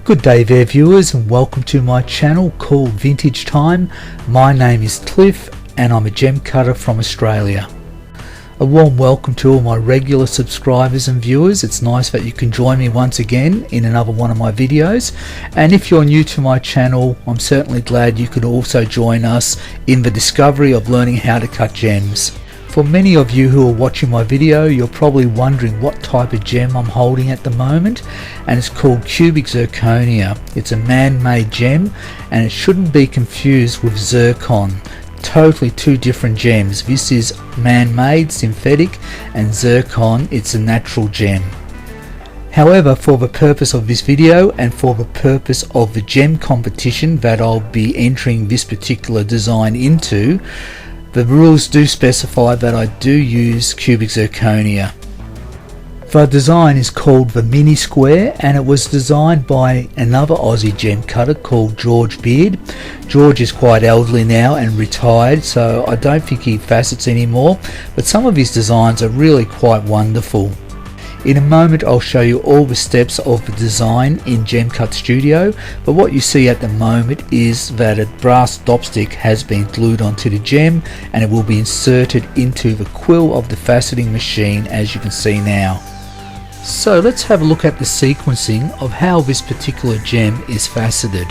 Good day there viewers, and welcome to my channel called Vintage Time. My name is Cliff and I'm a gem cutter from Australia. A warm welcome to all my regular subscribers and viewers. It's nice that you can join me once again in another one of my videos, and if you're new to my channel, I'm certainly glad you could also join us in the discovery of learning how to cut gems. For many of you who are watching my video, you're probably wondering what type of gem I'm holding at the moment, and it's called cubic zirconia. It's a man-made gem and it shouldn't be confused with zircon. Totally two different gems. This is man-made, synthetic, and zircon, it's a natural gem. However, for the purpose of this video and for the purpose of the gem competition that I'll be entering this particular design into, the rules do specify that I do use cubic zirconia. The design is called the Mini Square, and it was designed by another Aussie gem cutter called George Beard. George is quite elderly now and retired, so I don't think he facets anymore, but some of his designs are really quite wonderful. In a moment I'll show you all the steps of the design in Gem Cut Studio, but what you see at the moment is that a brass dopstick has been glued onto the gem and it will be inserted into the quill of the faceting machine, as you can see now. So let's have a look at the sequencing of how this particular gem is faceted.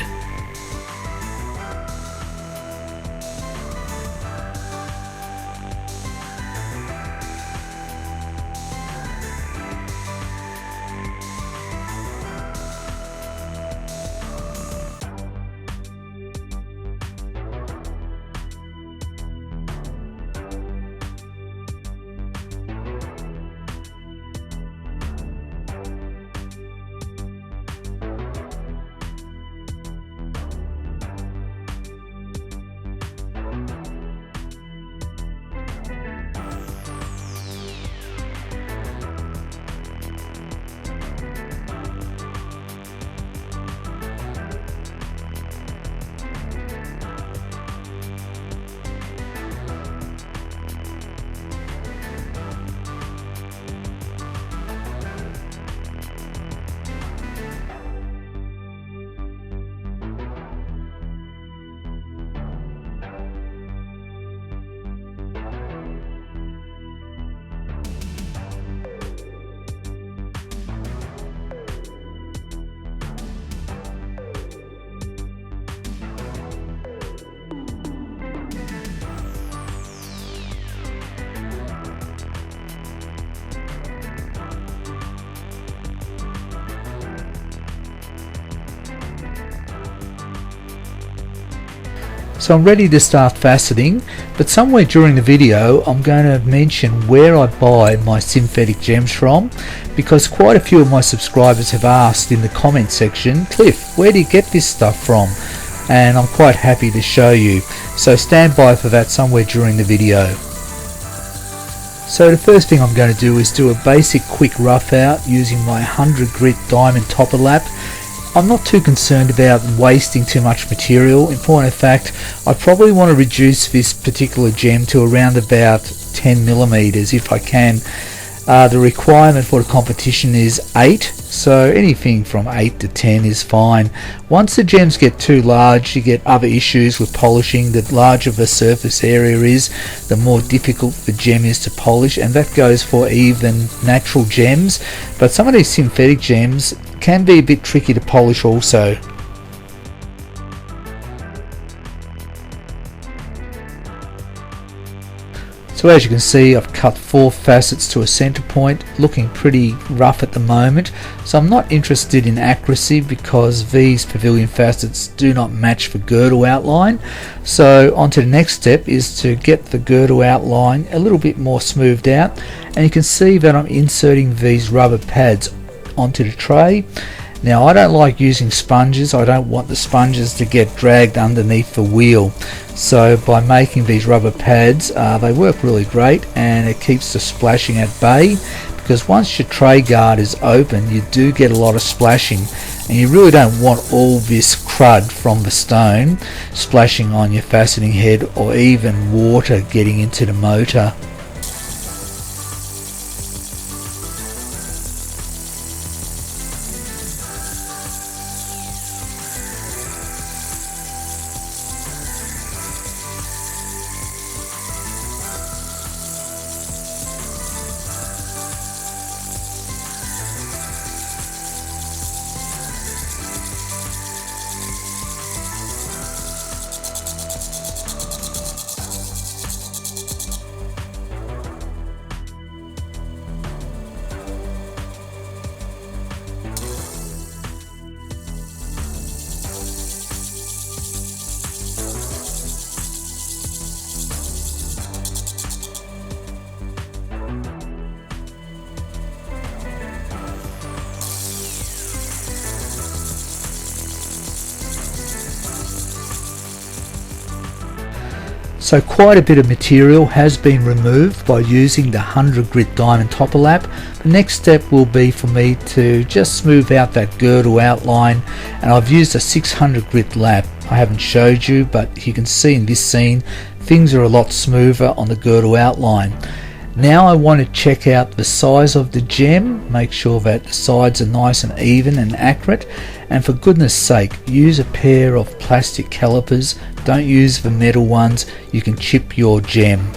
So I'm ready to start faceting, but somewhere during the video I'm going to mention where I buy my synthetic gems from, because quite a few of my subscribers have asked in the comment section, Cliff, where do you get this stuff from? And I'm quite happy to show you, so stand by for that somewhere during the video. So the first thing I'm going to do is do a basic quick rough out using my 100 grit diamond topper lap. I'm not too concerned about wasting too much material. In point of fact, I probably want to reduce this particular gem to around about 10 millimeters if I can. The requirement for the competition is 8, so anything from 8 to 10 is fine. Once the gems get too large, you get other issues with polishing. The larger the surface area is, the more difficult the gem is to polish, and that goes for even natural gems, but some of these synthetic gems can be a bit tricky to polish also. So as you can see, I've cut 4 facets to a center point, looking pretty rough at the moment. So I'm not interested in accuracy because these pavilion facets do not match the girdle outline. So on to the next step is to get the girdle outline a little bit more smoothed out, and you can see that I'm inserting these rubber pads onto the tray. Now I don't like using sponges. I don't want the sponges to get dragged underneath the wheel, so by making these rubber pads they work really great, and it keeps the splashing at bay, because once your tray guard is open you do get a lot of splashing, and you really don't want all this crud from the stone splashing on your faceting head, or even water getting into the motor. So quite a bit of material has been removed by using the 100 grit diamond topper lap. The next step will be for me to just smooth out that girdle outline, and I've used a 600 grit lap. I haven't showed you, but you can see in this scene things are a lot smoother on the girdle outline. Now I want to check out the size of the gem, make sure that the sides are nice and even and accurate, and for goodness sake, use a pair of plastic calipers. Don't use the metal ones, you can chip your gem.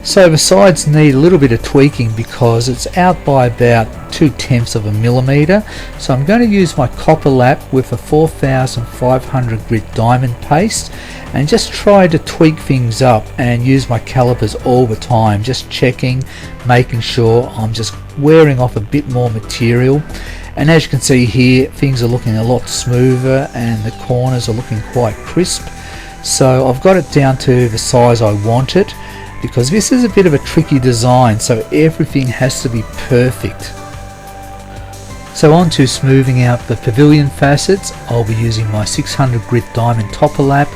So the sides need a little bit of tweaking because it's out by about 0.2 of a millimeter. So I'm going to use my copper lap with a 4500 grit diamond paste and just try to tweak things up and use my calipers all the time, just checking, making sure I'm just wearing off a bit more material. And as you can see here, things are looking a lot smoother and the corners are looking quite crisp. So I've got it down to the size I want it, because this is a bit of a tricky design, so everything has to be perfect. So on to smoothing out the pavilion facets. I'll be using my 600 grit diamond topper lap,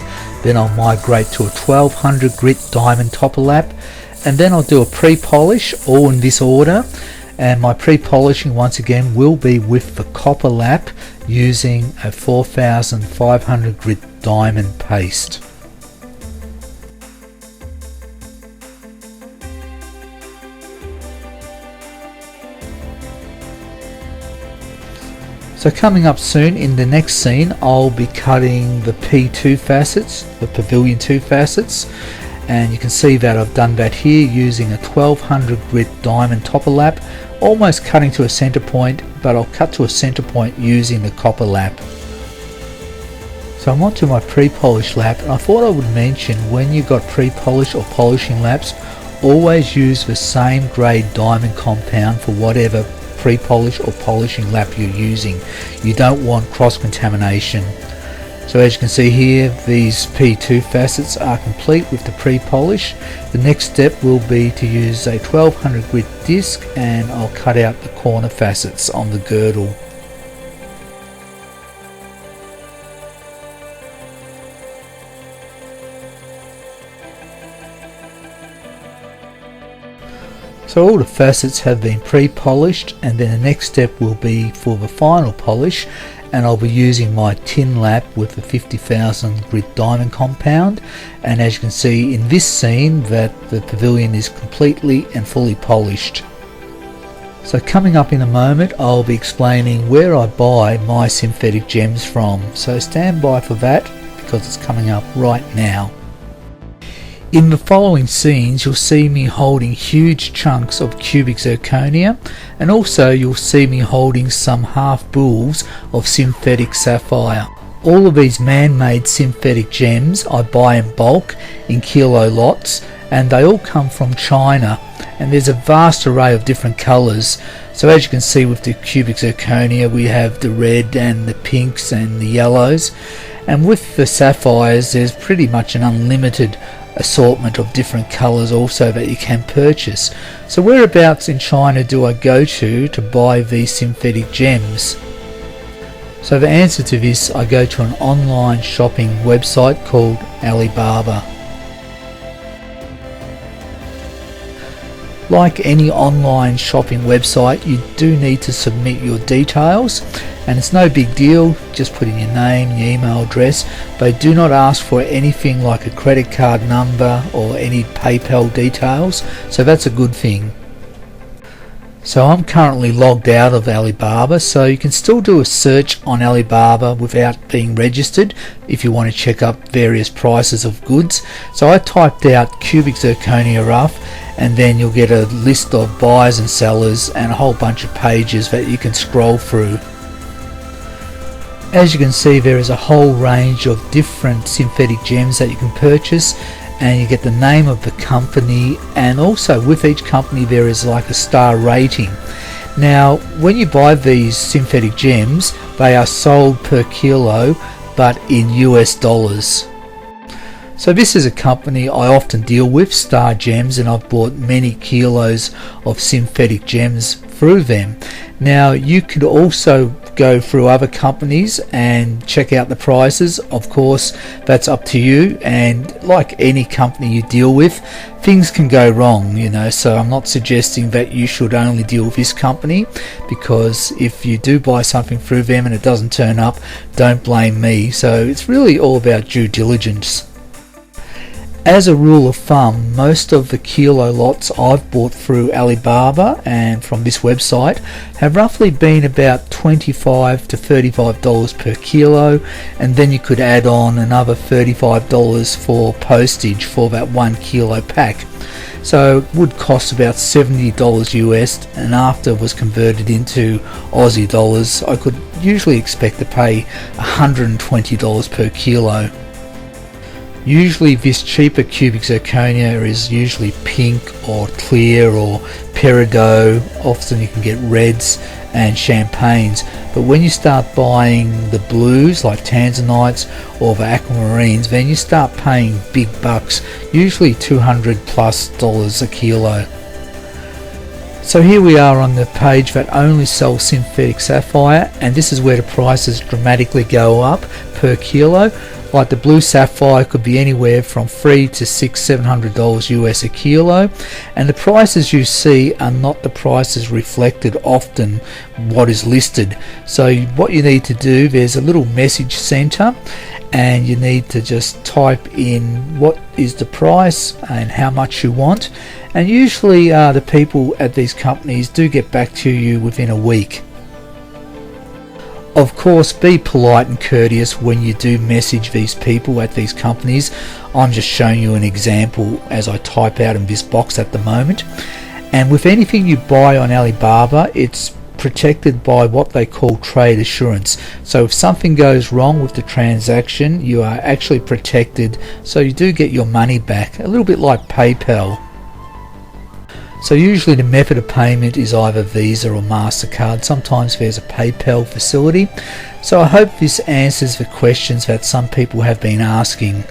then I'll migrate to a 1200 grit diamond topper lap, and then I'll do a pre-polish, all in this order. And my pre-polishing once again will be with the copper lap using a 4500 grit diamond paste. So coming up soon in the next scene, I'll be cutting the P2 facets, the pavilion 2 facets, and you can see that I've done that here using a 1200 grit diamond topper lap, almost cutting to a center point, but I'll cut to a center point using the copper lap. So I'm on to my pre-polish lap, and I thought I would mention, when you've got pre-polish or polishing laps, always use the same grade diamond compound for whatever pre-polish or polishing lap you're using. You don't want cross-contamination. So as you can see here, these P2 facets are complete with the pre-polish. The next step will be to use a 1200 grit disc, and I'll cut out the corner facets on the girdle. So all the facets have been pre-polished, and then the next step will be for the final polish, and I'll be using my tin lap with the 50,000 grit diamond compound. And as you can see in this scene, that the pavilion is completely and fully polished. So coming up in a moment, I'll be explaining where I buy my synthetic gems from, so stand by for that because it's coming up right now. In the following scenes, you'll see me holding huge chunks of cubic zirconia, and also you'll see me holding some half bulls of synthetic sapphire. All of these man-made synthetic gems I buy in bulk in kilo lots, and they all come from China, and there's a vast array of different colours. So as you can see with the cubic zirconia, we have the red and the pinks and the yellows, and with the sapphires there's pretty much an unlimited assortment of different colours also that you can purchase. So whereabouts in China do I go to buy these synthetic gems? So the answer to this, I go to an online shopping website called Alibaba. Like any online shopping website, you do need to submit your details, and it's no big deal, just put in your name, your email address. They do not ask for anything like a credit card number or any PayPal details, so that's a good thing. So I'm currently logged out of Alibaba, so you can still do a search on Alibaba without being registered if you want to check up various prices of goods. So I typed out cubic zirconia rough, and then you'll get a list of buyers and sellers and a whole bunch of pages that you can scroll through. As you can see, there is a whole range of different synthetic gems that you can purchase, and you get the name of the company, and also with each company there is like a star rating. Now when you buy these synthetic gems, they are sold per kilo but in US dollars. So this is a company I often deal with, Star Gems, and I've bought many kilos of synthetic gems through them. Now you could also go through other companies and check out the prices. Of course, that's up to you, and like any company you deal with, things can go wrong, so I'm not suggesting that you should only deal with this company, because if you do buy something through them and it doesn't turn up, don't blame me. So it's really all about due diligence. As a rule of thumb, most of the kilo lots I've bought through Alibaba and from this website have roughly been about $25 to $35 per kilo, and then you could add on another $35 for postage for that 1 kilo pack. So it would cost about $70 US, and after it was converted into Aussie dollars, I could usually expect to pay $120 per kilo. Usually this cheaper cubic zirconia is usually pink or clear or peridot. Often you can get reds and champagnes, but when you start buying the blues like tanzanites or the aquamarines, then you start paying big bucks, usually $200+ a kilo. So here we are on the page that only sells synthetic sapphire, and this is where the prices dramatically go up per kilo. Like the blue sapphire could be anywhere from $300 to $700 US a kilo, and the prices you see are not the prices reflected often what is listed. So what you need to do, there's a little message center, and you need to just type in what is the price and how much you want, and usually the people at these companies do get back to you within a week. Of course, be polite and courteous when you do message these people at these companies. I'm just showing you an example as I type out in this box at the moment. And with anything you buy on Alibaba, it's protected by what they call trade assurance. So if something goes wrong with the transaction, you are actually protected, so you do get your money back, a little bit like PayPal. So usually the method of payment is either Visa or MasterCard. Sometimes there's a PayPal facility. So I hope this answers the questions that some people have been asking.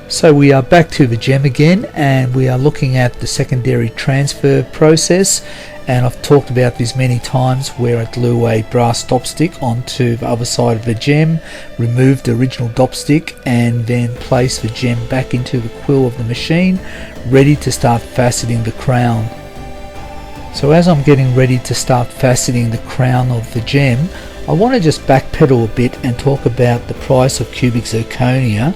So we are back to the gem again, and we are looking at the secondary transfer process. And I've talked about this many times, where I glue a brass dopstick onto the other side of the gem, remove the original dopstick, and then place the gem back into the quill of the machine, ready to start faceting the crown. So as I'm getting ready to start faceting the crown of the gem, I want to just backpedal a bit and talk about the price of cubic zirconia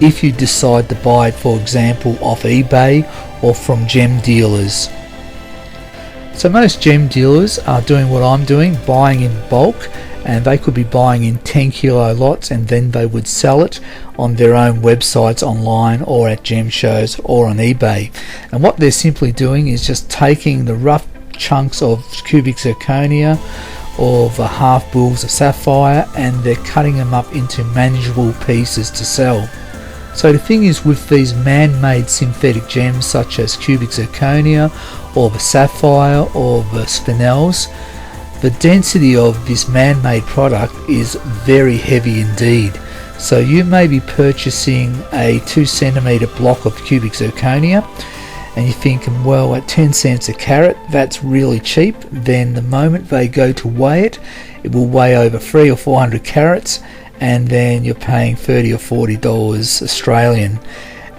if you decide to buy it, for example, off eBay or from gem dealers. So most gem dealers are doing what I'm doing, buying in bulk, and they could be buying in 10 kilo lots, and then they would sell it on their own websites online or at gem shows or on eBay. And what they're simply doing is just taking the rough chunks of cubic zirconia or the half bulls of sapphire, and they're cutting them up into manageable pieces to sell. So the thing is, with these man-made synthetic gems such as cubic zirconia or the sapphire or the spinels, the density of this man-made product is very heavy indeed. So you may be purchasing a 2 centimeter block of cubic zirconia, and you're thinking, well, at 10 cents a carat, that's really cheap. Then the moment they go to weigh it, it will weigh over 300 or 400 carats, and then you're paying $30 or $40 Australian,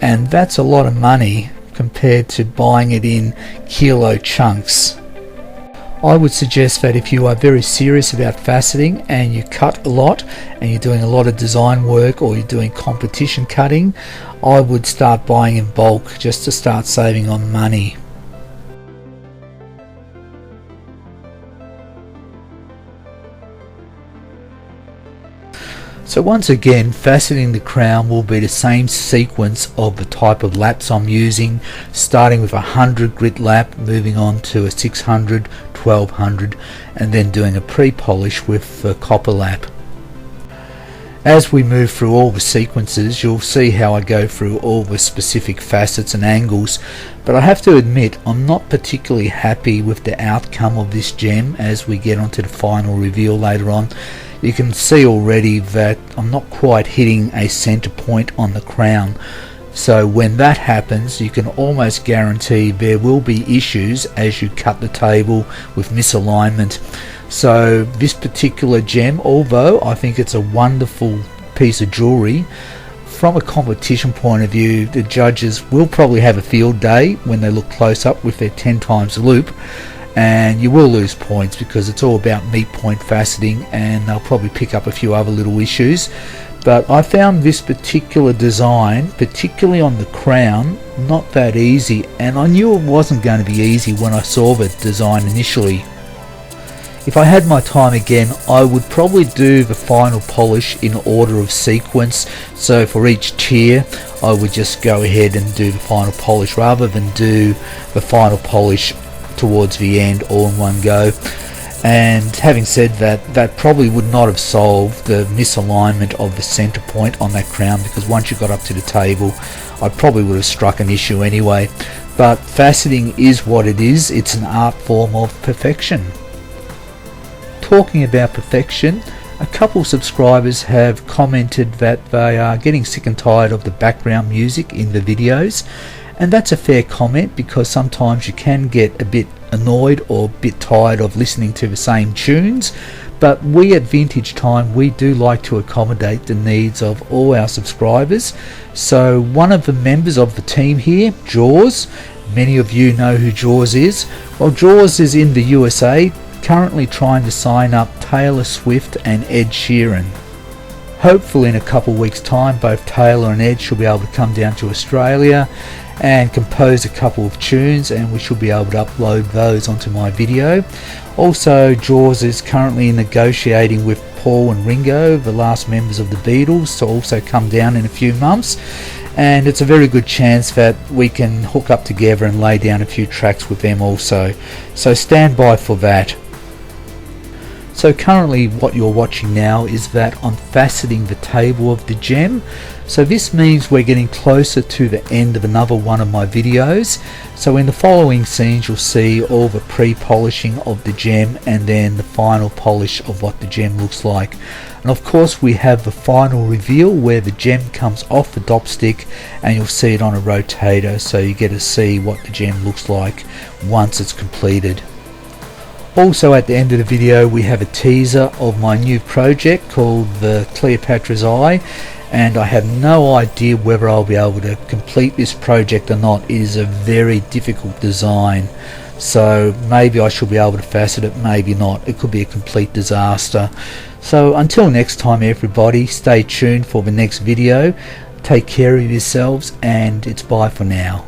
and that's a lot of money compared to buying it in kilo chunks. I would suggest that if you are very serious about faceting and you cut a lot and you're doing a lot of design work or you're doing competition cutting, I would start buying in bulk just to start saving on money. So once again, faceting the crown will be the same sequence of the type of laps I'm using, starting with a 100 grit lap, moving on to a 600, 1200, and then doing a pre-polish with the copper lap. As we move through all the sequences, you'll see how I go through all the specific facets and angles, but I have to admit I'm not particularly happy with the outcome of this gem as we get onto the final reveal later on. You can see already that I'm not quite hitting a center point on the crown. So when that happens, you can almost guarantee there will be issues as you cut the table with misalignment. So this particular gem, although I think it's a wonderful piece of jewelry, from a competition point of view, the judges will probably have a field day when they look close up with their 10 times loop, and you will lose points because it's all about meet point faceting, and they'll probably pick up a few other little issues. But I found this particular design, particularly on the crown, not that easy, and I knew it wasn't going to be easy when I saw the design initially. If I had my time again, I would probably do the final polish in order of sequence. So for each tier, I would just go ahead and do the final polish rather than do the final polish towards the end all in one go. And having said that, that probably would not have solved the misalignment of the center point on that crown, because once you got up to the table, I probably would have struck an issue anyway. But faceting is what it is. It's an art form of perfection. Talking about perfection, a couple subscribers have commented that they are getting sick and tired of the background music in the videos, and that's a fair comment, because sometimes you can get a bit annoyed or a bit tired of listening to the same tunes. But we at Vintage Time, we do like to accommodate the needs of all our subscribers. So one of the members of the team here, Jaws, many of you know who Jaws is. Well, Jaws is in the USA, currently trying to sign up Taylor Swift and Ed Sheeran. Hopefully in a couple weeks time, both Taylor and Ed should be able to come down to Australia and compose a couple of tunes, and we should be able to upload those onto my video. Also, Jaws is currently negotiating with Paul and Ringo, the last members of the Beatles, to also come down in a few months, and it's a very good chance that we can hook up together and lay down a few tracks with them also. So stand by for that. So currently what you're watching now is that I'm faceting the table of the gem. So this means we're getting closer to the end of another one of my videos. So in the following scenes you'll see all the pre-polishing of the gem and then the final polish of what the gem looks like. And of course we have the final reveal where the gem comes off the dopstick and you'll see it on a rotator, so you get to see what the gem looks like once it's completed. Also at the end of the video we have a teaser of my new project called the Cleopatra's Eye, and I have no idea whether I'll be able to complete this project or not. It is a very difficult design, so maybe I should be able to facet it, maybe not. It could be a complete disaster. So until next time everybody, stay tuned for the next video. Take care of yourselves, and it's bye for now.